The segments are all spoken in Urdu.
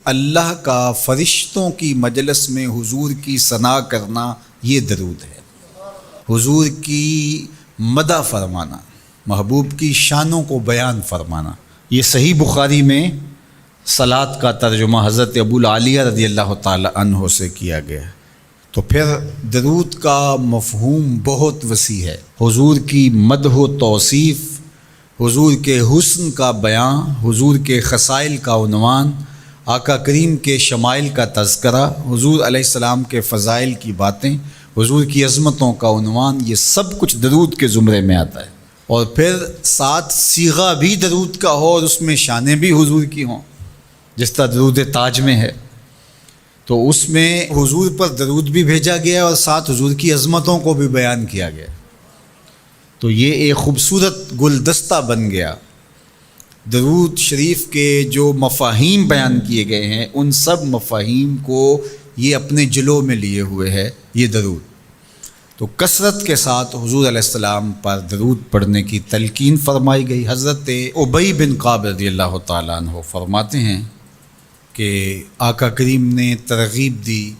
اللہ کا فرشتوں کی مجلس میں حضور کی ثنا کرنا یہ درود ہے، حضور کی مدح فرمانا، محبوب کی شانوں کو بیان فرمانا۔ یہ صحیح بخاری میں صلاۃ کا ترجمہ حضرت ابو العالیہ رضی اللہ تعالی عنہ سے کیا گیا ہے۔ تو پھر درود کا مفہوم بہت وسیع ہے، حضور کی مدح و توصیف، حضور کے حسن کا بیان، حضور کے خصائل کا عنوان، آقا کریم کے شمائل کا تذکرہ، حضور علیہ السلام کے فضائل کی باتیں، حضور کی عظمتوں کا عنوان، یہ سب کچھ درود کے زمرے میں آتا ہے۔ اور پھر ساتھ صیغہ بھی درود کا ہو اور اس میں شانیں بھی حضور کی ہوں، جس طرح درود تاج میں ہے، تو اس میں حضور پر درود بھی بھیجا گیا اور ساتھ حضور کی عظمتوں کو بھی بیان کیا گیا۔ تو یہ ایک خوبصورت گلدستہ بن گیا۔ درود شریف کے جو مفاہیم بیان کیے گئے ہیں، ان سب مفاہیم کو یہ اپنے جلو میں لیے ہوئے ہے یہ درود۔ تو کثرت کے ساتھ حضور علیہ السلام پر درود پڑھنے کی تلقین فرمائی گئی۔ حضرت ابی بن کعب رضی اللہ تعالیٰ عنہ فرماتے ہیں کہ آقا کریم نے ترغیب دی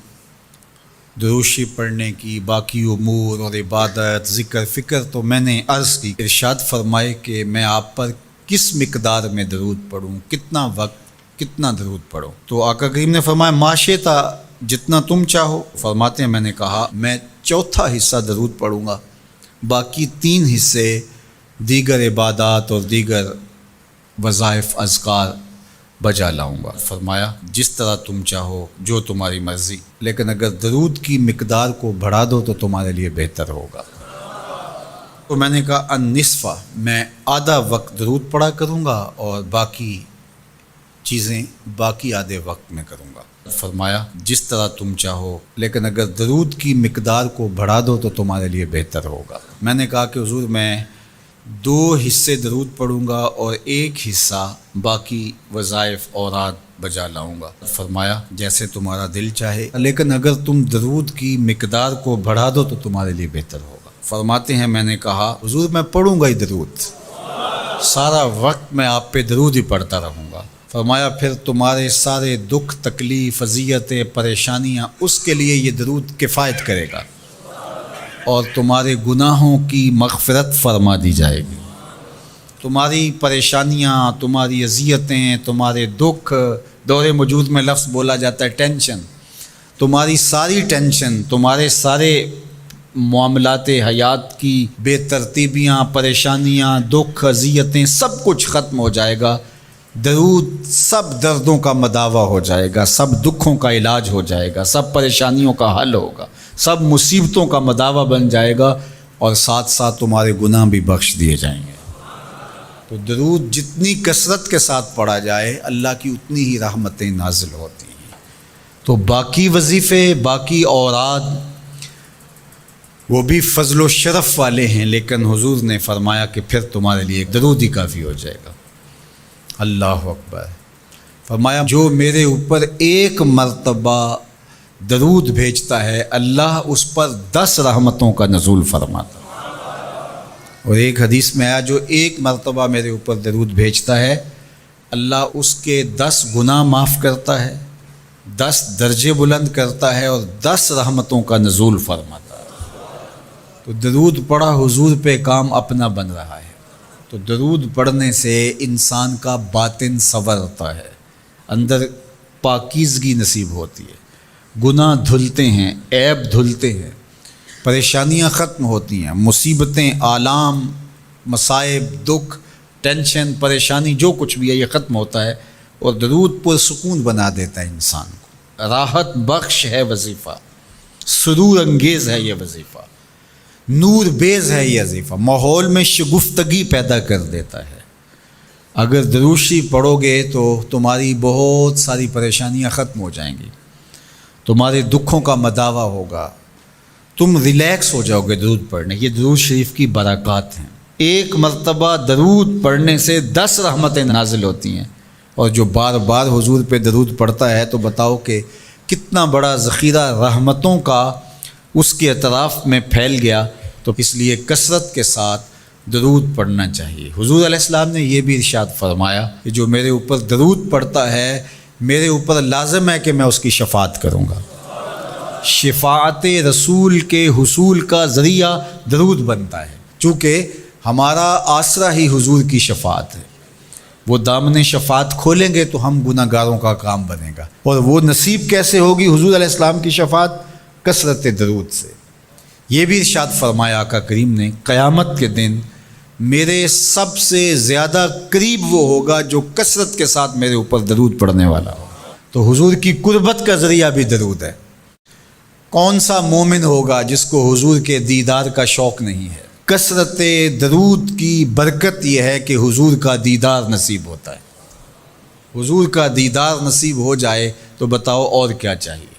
درود شریف پڑھنے کی، باقی امور اور عبادت، ذکر فکر تو میں نے عرض کی، ارشاد فرمائے کہ میں آپ پر کس مقدار میں درود پڑھوں، کتنا وقت، کتنا درود پڑھوں؟ تو آقا کریم نے فرمایا ما شئت، جتنا تم چاہو۔ فرماتے ہیں میں نے کہا میں چوتھا حصہ درود پڑھوں گا، باقی 3 حصے دیگر عبادات اور دیگر وظائف اذکار بجا لاؤں گا۔ فرمایا جس طرح تم چاہو، جو تمہاری مرضی، لیکن اگر درود کی مقدار کو بڑھا دو تو تمہارے لیے بہتر ہوگا۔ تو میں نے کہا النصف، میں آدھا وقت درود پڑھا کروں گا اور باقی چیزیں باقی آدھے وقت میں کروں گا۔ فرمایا جس طرح تم چاہو، لیکن اگر درود کی مقدار کو بڑھا دو تو تمہارے لیے بہتر ہوگا۔ میں نے کہا کہ حضور میں 2 حصے درود پڑھوں گا اور 1 حصہ باقی وظائف اوراد بجا لاؤں گا۔ فرمایا جیسے تمہارا دل چاہے، لیکن اگر تم درود کی مقدار کو بڑھا دو تو تمہارے لیے بہتر ہوگا۔ فرماتے ہیں میں نے کہا حضور میں پڑھوں گا ہی درود، سارا وقت میں آپ پہ درود ہی پڑھتا رہوں گا۔ فرمایا پھر تمہارے سارے دکھ، تکلیف، اذیتیں، پریشانیاں، اس کے لیے یہ درود کفایت کرے گا اور تمہارے گناہوں کی مغفرت فرما دی جائے گی۔ تمہاری پریشانیاں، تمہاری اذیتیں، تمہارے دکھ، دور موجود میں لفظ بولا جاتا ہے ٹینشن، تمہاری ساری ٹینشن، تمہارے سارے معاملات حیات کی بے ترتیبیاں، پریشانیاں، دکھ، اذیتیں، سب کچھ ختم ہو جائے گا۔ درود سب دردوں کا مداوع ہو جائے گا، سب دکھوں کا علاج ہو جائے گا، سب پریشانیوں کا حل ہوگا، سب مصیبتوں کا مداوع بن جائے گا، اور ساتھ ساتھ تمہارے گناہ بھی بخش دیے جائیں گے۔ تو درود جتنی کثرت کے ساتھ پڑھا جائے اللہ کی اتنی ہی رحمتیں نازل ہوتی ہیں۔ تو باقی وظیفے، باقی اوراد وہ بھی فضل و شرف والے ہیں، لیکن حضور نے فرمایا کہ پھر تمہارے لیے درود ہی کافی ہو جائے گا۔ اللہ اکبر۔ فرمایا جو میرے اوپر 1 مرتبہ درود بھیجتا ہے اللہ اس پر 10 رحمتوں کا نزول فرماتا ہے۔ اور ایک حدیث میں آیا جو 1 مرتبہ میرے اوپر درود بھیجتا ہے اللہ اس کے 10 گناہ معاف کرتا ہے، 10 درجے بلند کرتا ہے اور 10 رحمتوں کا نزول فرماتا ہے۔ تو درود پڑھا حضور پہ کام اپنا بن رہا ہے۔ تو درود پڑھنے سے انسان کا باطن سنورتا ہے، اندر پاکیزگی نصیب ہوتی ہے، گناہ دھلتے ہیں، عیب دھلتے ہیں، پریشانیاں ختم ہوتی ہیں، مصیبتیں، آلام، مصائب، دکھ، ٹینشن، پریشانی جو کچھ بھی ہے یہ ختم ہوتا ہے، اور درود پرسکون بنا دیتا ہے انسان کو۔ راحت بخش ہے وظیفہ، سرور انگیز ہے یہ وظیفہ، نور بیز ہے یہ وظیفہ، ماحول میں شگفتگی پیدا کر دیتا ہے۔ اگر درود شریف پڑھو گے تو تمہاری بہت ساری پریشانیاں ختم ہو جائیں گی، تمہارے دکھوں کا مداوع ہوگا، تم ریلیکس ہو جاؤ گے درود پڑھنے۔ یہ درود شریف کی برکات ہیں۔ 1 مرتبہ درود پڑھنے سے 10 رحمتیں نازل ہوتی ہیں، اور جو بار بار حضور پہ درود پڑھتا ہے تو بتاؤ کہ کتنا بڑا ذخیرہ رحمتوں کا اس کے اطراف میں پھیل گیا۔ تو اس لیے کثرت کے ساتھ درود پڑھنا چاہیے۔ حضور علیہ السلام نے یہ بھی ارشاد فرمایا کہ جو میرے اوپر درود پڑھتا ہے میرے اوپر لازم ہے کہ میں اس کی شفاعت کروں گا۔ شفاعت رسول کے حصول کا ذریعہ درود بنتا ہے، چونکہ ہمارا آسرا ہی حضور کی شفاعت ہے۔ وہ دامن شفاعت کھولیں گے تو ہم گناہ گاروں کا کام بنے گا، اور وہ نصیب کیسے ہوگی حضور علیہ السلام کی شفاعت؟ کثرت درود سے۔ یہ بھی ارشاد فرمایا آقا کریم نے، قیامت کے دن میرے سب سے زیادہ قریب وہ ہوگا جو کثرت کے ساتھ میرے اوپر درود پڑھنے والا ہو۔ تو حضور کی قربت کا ذریعہ بھی درود ہے۔ کون سا مومن ہوگا جس کو حضور کے دیدار کا شوق نہیں ہے؟ کثرت درود کی برکت یہ ہے کہ حضور کا دیدار نصیب ہوتا ہے۔ حضور کا دیدار نصیب ہو جائے تو بتاؤ اور کیا چاہیے۔